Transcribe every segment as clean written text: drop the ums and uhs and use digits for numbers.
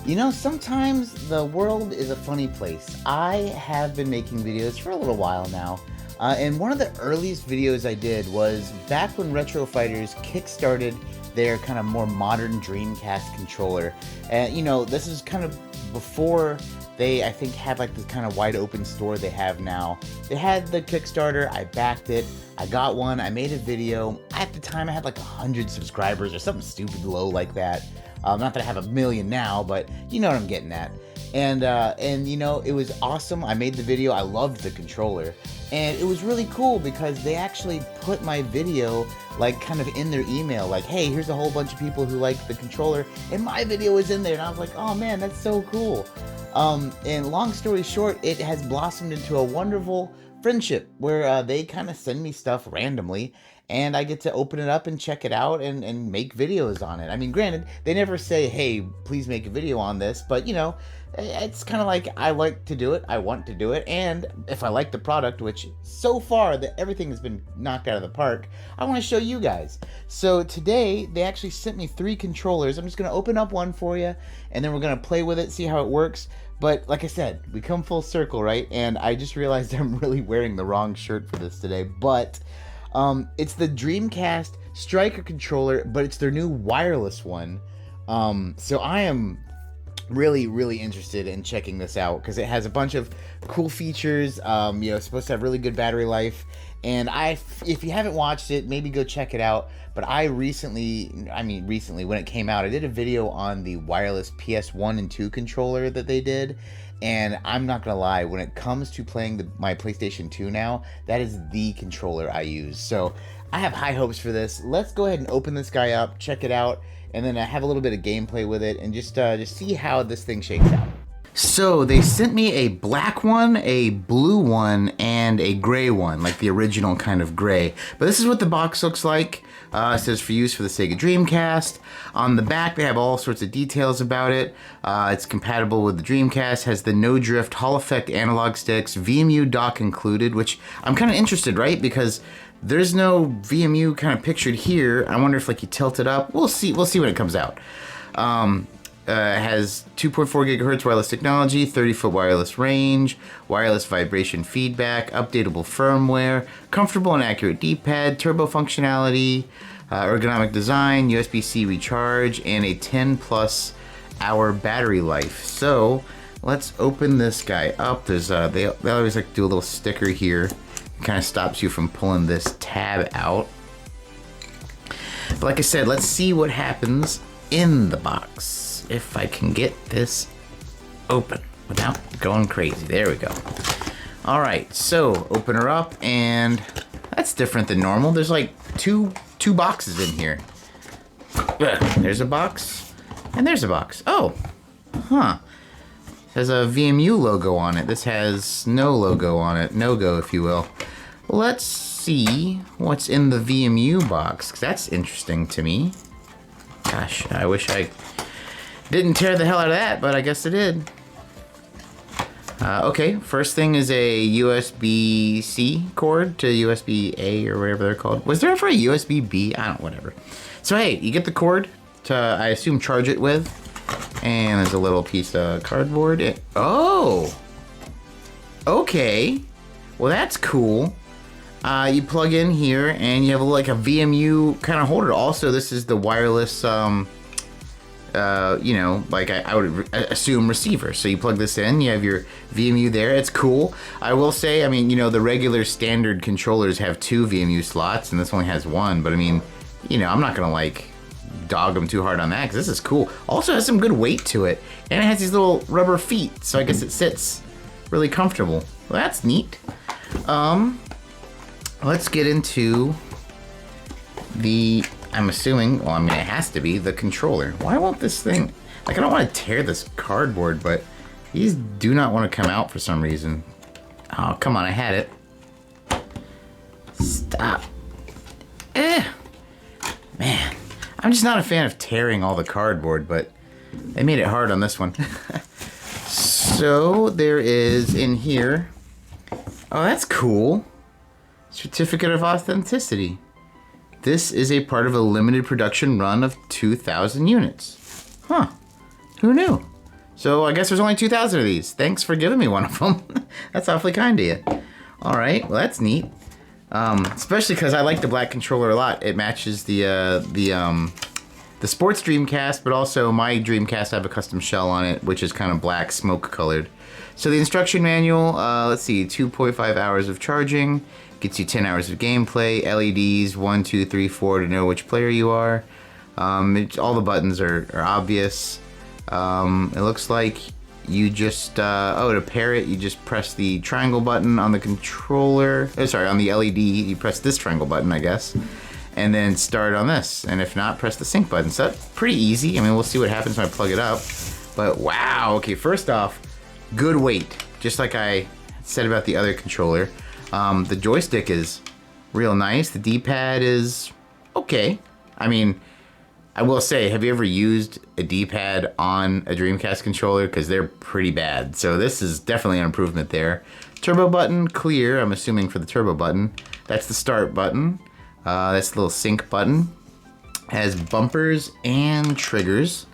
You know, sometimes the world is a funny place. I have been making videos for a little while now, and one of the earliest videos I did was back when RetroFighters kickstarted their kind of more modern Dreamcast controller. And you know, this is kind of before they, I think, had like the kind of wide open store they have now. They had the Kickstarter, I backed it, I got one, I made a video. At the time I had like 100 subscribers or something stupid low like that. Not that I have a million now, but you know what I'm getting at. And you know, it was awesome. I made the video. I loved the controller, and it was really cool because they actually put my video like kind of in their email, like, hey, here's a whole bunch of people who like the controller, and my video was in there, and I was like, oh man, that's so cool. And long story short, it has blossomed into a wonderful friendship where they kind of send me stuff randomly, and I get to open it up and check it out and make videos on it. I mean, granted, they never say, hey, please make a video on this, but you know, it's kind of like, I like to do it, I want to do it, and if I like the product, which so far that everything has been knocked out of the park, I want to show you guys. So today, they actually sent me 3 controllers. I'm just going to open up one for you, and then we're going to play with it, see how it works. But like I said, we come full circle, right? And I just realized I'm really wearing the wrong shirt for this today, but it's the Dreamcast Striker controller, but it's their new wireless one. So I am really interested in checking this out because it has a bunch of cool features. You know, it's supposed to have really good battery life, and if you haven't watched it, maybe go check it out. But I recently when it came out, I did a video on the wireless PS1 and 2 controller that they did, and I'm not gonna lie, when it comes to playing my PlayStation 2 now, that is the controller I use. So I have high hopes for this. Let's go ahead and open this guy up, check it out, and then I have a little bit of gameplay with it, and just see how this thing shakes out. So they sent me a black one, a blue one, and a gray one, like the original kind of gray. But this is what the box looks like. It says for use for the Sega Dreamcast. On the back, they have all sorts of details about it. It's compatible with the Dreamcast, has the no drift Hall effect analog sticks, VMU dock included, which I'm kind of interested, right? Because there's no VMU kind of pictured here. I wonder if like you tilt it up. We'll see when it comes out. Has 2.4 gigahertz wireless technology, 30-foot wireless range, wireless vibration feedback, updatable firmware, comfortable and accurate D-pad, turbo functionality, ergonomic design, USB-C recharge, and a 10+ hour battery life. So let's open this guy up. There's they always like to do a little sticker here. It kind of stops you from pulling this tab out. But like I said, let's see what happens in the box. If I can get this open without going crazy. There we go. All right, so open her up, and that's different than normal. There's like two boxes in here. There's a box, and there's a box. Oh, huh. It has a VMU logo on it. This has no logo on it. No go, if you will. Let's see what's in the VMU box, because that's interesting to me. Gosh, I wish I didn't tear the hell out of that, but I guess it did. Okay, first thing is a USB-C cord to USB-A or whatever they're called. Was there ever a USB-B? I don't know, whatever. So hey, you get the cord to, I assume, charge it with. And there's a little piece of cardboard. Oh! Okay. Well, that's cool. You plug in here, and you have like a VMU kind of holder. Also, this is the wireless, you know, like I would assume receiver. So you plug this in, you have your VMU there. It's cool. I will say, I mean, you know, the regular standard controllers have 2 VMU slots, and this only has 1. But I mean, you know, I'm not gonna like dog them too hard on that, because this is cool. Also has some good weight to it, and it has these little rubber feet, so I guess it sits really comfortable. Well, that's neat. Let's get into the, I'm assuming, well, I mean, it has to be the controller. Why won't this thing, like, I don't want to tear this cardboard, but these do not want to come out for some reason. Oh, come on, I had it. Stop. Man, I'm just not a fan of tearing all the cardboard, but they made it hard on this one. So, there is in here, oh, that's cool. Certificate of authenticity. This is a part of a limited production run of 2,000 units. Huh. Who knew? So I guess there's only 2,000 of these. Thanks for giving me one of them. That's awfully kind of you. All right, well that's neat. Especially because I like the black controller a lot. It matches the sports Dreamcast, but also my Dreamcast, I have a custom shell on it, which is kind of black, smoke colored. So the instruction manual, let's see, 2.5 hours of charging, gets you 10 hours of gameplay, LEDs, 1, 2, 3, 4 to know which player you are. All the buttons are obvious. It looks like you just, to pair it, you just press the triangle button on the controller, on the LED, you press this triangle button, I guess, and then start on this, and if not, press the sync button. So that's pretty easy. I mean, we'll see what happens when I plug it up, but wow, okay, first off, good weight, just like I said about the other controller. The joystick is real nice, the D-pad is okay. I mean, I will say, have you ever used a D-pad on a Dreamcast controller? Because they're pretty bad. So this is definitely an improvement there. Turbo button, clear, I'm assuming for the turbo button. That's the start button. That's the little sync button. Has bumpers and triggers.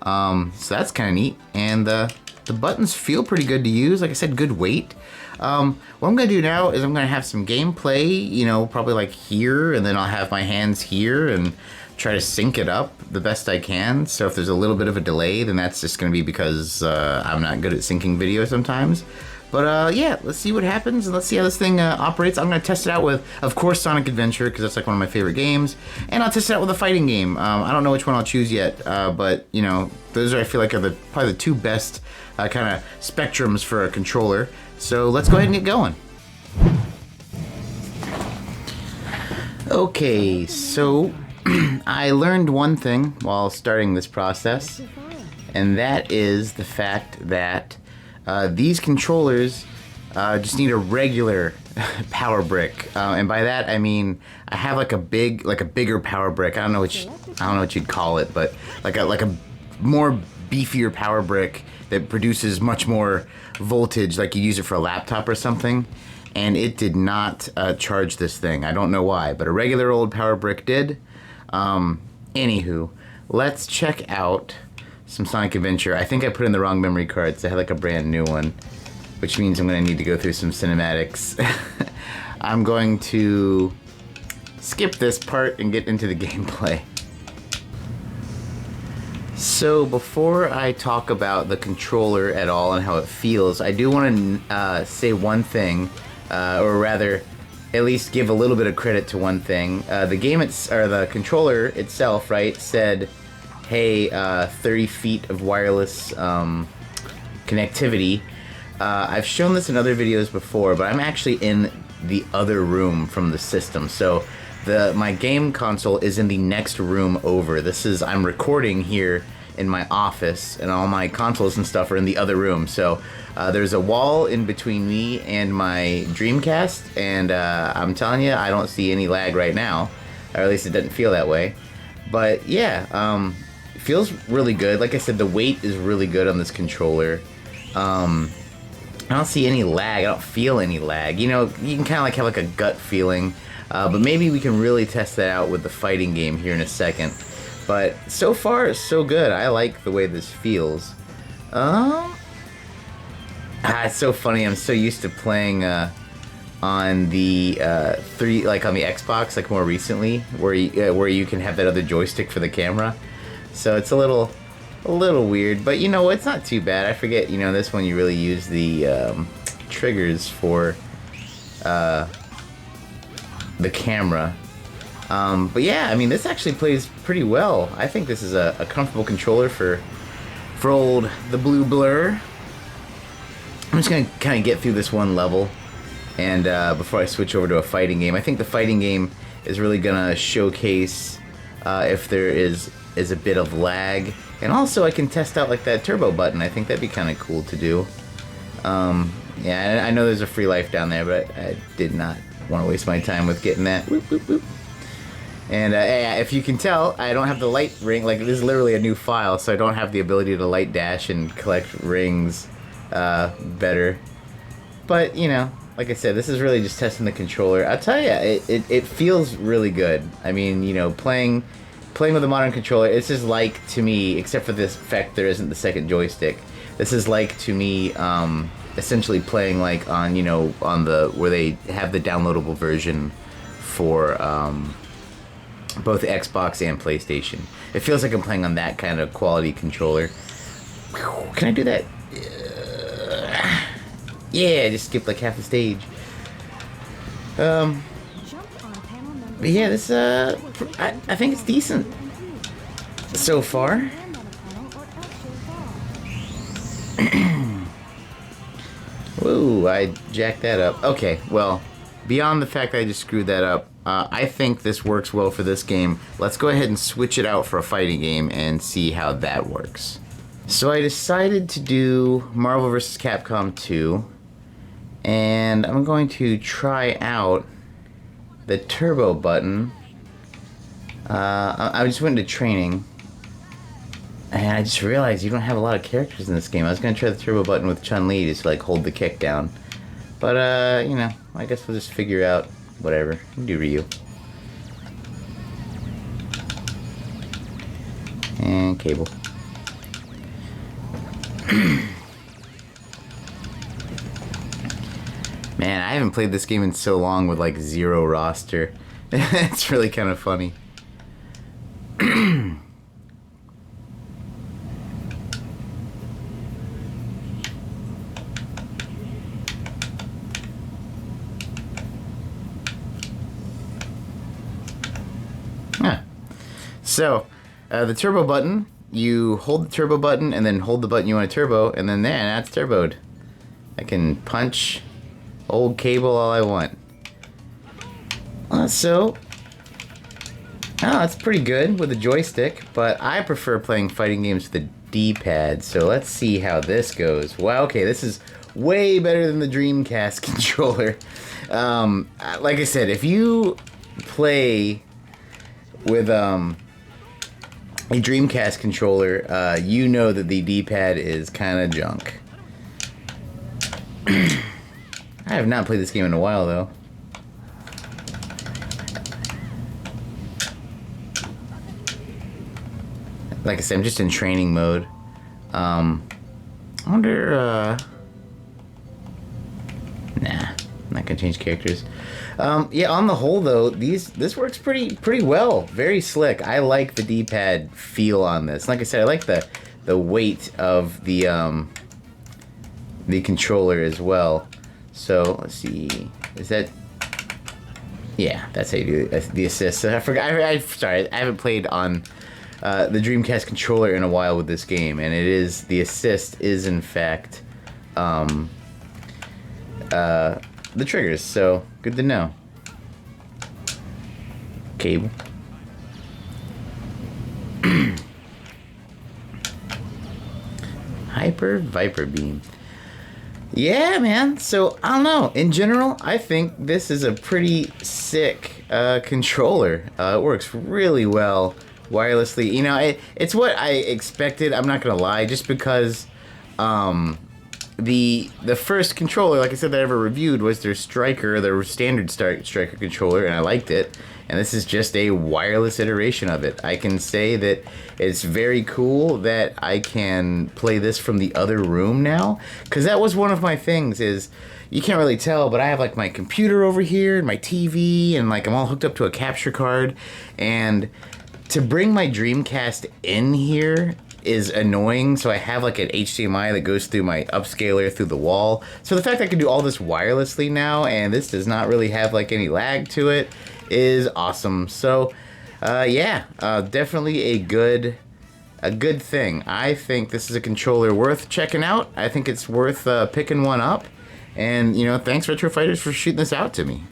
So that's kind of neat. And the buttons feel pretty good to use. Like I said, good weight. What I'm going to do now is I'm going to have some gameplay, you know, probably like here, and then I'll have my hands here and try to sync it up the best I can. So if there's a little bit of a delay, then that's just going to be because I'm not good at syncing video sometimes. But yeah, let's see what happens, and let's see how this thing operates. I'm going to test it out with, of course, Sonic Adventure, because that's like one of my favorite games. And I'll test it out with a fighting game. I don't know which one I'll choose yet, but, you know, those are, I feel like, are probably the two best kind of spectrums for a controller. So let's go ahead and get going. Okay, so I learned one thing while starting this process, and that is the fact that these controllers just need a regular power brick, and by that I mean I have like a bigger power brick. I don't know what you'd call it, but like a more beefier power brick that produces much more voltage, like you use it for a laptop or something. And it did not charge this thing. I don't know why, but a regular old power brick did. Anywho, let's check out some Sonic Adventure. I think I put in the wrong memory cards. I had like a brand new one, which means I'm gonna need to go through some cinematics. I'm going to skip this part and get into the gameplay. So before I talk about the controller at all and how it feels, I do want to say one thing, or rather, at least give a little bit of credit to one thing. The controller itself, right, said, hey, 30 feet of wireless connectivity. I've shown this in other videos before, but I'm actually in the other room from the system. So my game console is in the next room over. I'm recording here in my office, and all my consoles and stuff are in the other room. So there's a wall in between me and my Dreamcast, and I'm telling you, I don't see any lag right now, or at least it doesn't feel that way. But yeah, it feels really good. Like I said, the weight is really good on this controller. I don't see any lag. I don't feel any lag. You know, you can kind of like have like a gut feeling, but maybe we can really test that out with the fighting game here in a second. But so far, so good. I like the way this feels. It's so funny. I'm so used to playing on the on the Xbox, like more recently, where you can have that other joystick for the camera. So it's a little weird, but you know, it's not too bad. I forget, you know, this one you really use the triggers for the camera. But yeah, I mean, this actually plays pretty well. I think this is a comfortable controller for old the Blue Blur. I'm just gonna kind of get through this one level, and before I switch over to a fighting game. I think the fighting game is really gonna showcase if there is a bit of lag, and also I can test out like that turbo button. I think that'd be kind of cool to do. Yeah, I know there's a free life down there, but I did not want to waste my time with getting that. Whoop, whoop, whoop. And if you can tell, I don't have the light ring. Like, this is literally a new file, so I don't have the ability to light dash and collect rings better. But, you know, like I said, this is really just testing the controller. I'll tell you, it feels really good. I mean, you know, playing with a modern controller, it's just like, to me, except for this fact there isn't the second joystick, This is like, to me, essentially playing like on, you know, on the, where they have the downloadable version for both Xbox and PlayStation. It feels like I'm playing on that kind of quality controller. Can I do that? Yeah, just skipped like half the stage. But yeah, this I think it's decent so far. Whoa, I jacked that up. Okay, well, beyond the fact that I just screwed that up, I think this works well for this game. Let's go ahead and switch it out for a fighting game and see how that works. So I decided to do Marvel vs. Capcom 2, and I'm going to try out the turbo button. I just went into training, and I just realized you don't have a lot of characters in this game. I was going to try the turbo button with Chun-Li, just like hold the kick down. But, you know, I guess we'll just figure out whatever. We'll do Ryu. And Cable. Man, I haven't played this game in so long with like 0 roster. It's really kind of funny. So, the turbo button, you hold the turbo button and then hold the button you want to turbo, and then there, now it's turboed. I can punch old Cable all I want. That's pretty good with the joystick, but I prefer playing fighting games with the D-pad, so let's see how this goes. Wow, okay, this is way better than the Dreamcast controller. Like I said, if you play with a Dreamcast controller, you know that the D-pad is kind of junk. I have not played this game in a while, though. Like I said, I'm just in training mode. I wonder, nah, I'm not gonna change characters. Yeah, on the whole, though, this works pretty well. Very slick. I like the D-pad feel on this. Like I said, I like the weight of the controller as well. So let's see, is that? Yeah, that's how you do the assist. I forgot. Sorry, I haven't played on the Dreamcast controller in a while with this game, and the assist is in fact the triggers. So good to know. Cable. Hyper Viper Beam. Yeah, man. So, I don't know. In general, I think this is a pretty sick controller. It works really well wirelessly. You know, it's what I expected. I'm not gonna lie, just because the first controller, like I said, that I ever reviewed was their Striker, their standard Striker controller, and I liked it. And this is just a wireless iteration of it. I can say that it's very cool that I can play this from the other room now, because that was one of my things. Is you can't really tell, but I have like my computer over here and my TV, and like I'm all hooked up to a capture card, and to bring my Dreamcast in here is annoying. So I have like an HDMI that goes through my upscaler through the wall. So the fact I can do all this wirelessly now, and this does not really have like any lag to it, is awesome. So yeah, definitely a good thing. I think this is a controller worth checking out. I think it's worth picking one up, and you know, thanks RetroFighters for shooting this out to me.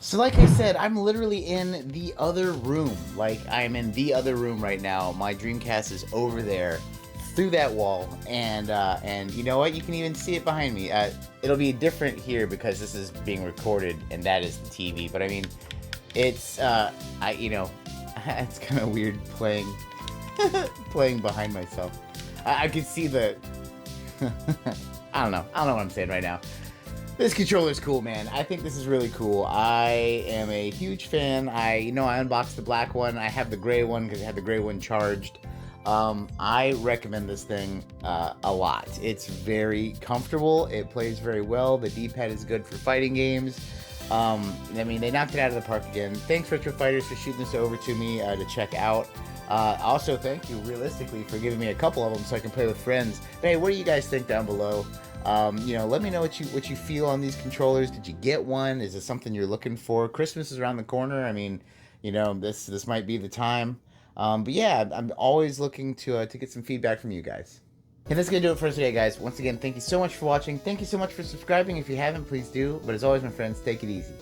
So like I said, I'm literally in the other room. Like, I'm in the other room right now. My Dreamcast is over there through that wall, and you know what? You can even see it behind me. It'll be different here because this is being recorded and that is the TV. But I mean, it's it's kind of weird playing behind myself. I can see the I don't know what I'm saying right now. This controller's cool, man. I think this is really cool. I am a huge fan. I unboxed the black one. I have the gray one because I had the gray one charged. I recommend this thing a lot. It's very comfortable. It plays very well. The D-pad is good for fighting games. I mean, they knocked it out of the park again. Thanks, RetroFighters, for shooting this over to me to check out. Also, thank you, realistically, for giving me a couple of them so I can play with friends. But hey, what do you guys think down below? Let me know what you feel on these controllers. Did you get one? Is this something you're looking for? Christmas is around the corner. I mean, this might be the time. But yeah, I'm always looking to get some feedback from you guys. And that's gonna do it for us today, guys. Once again, thank you so much for watching. Thank you so much for subscribing. If you haven't, please do. But as always, my friends, take it easy.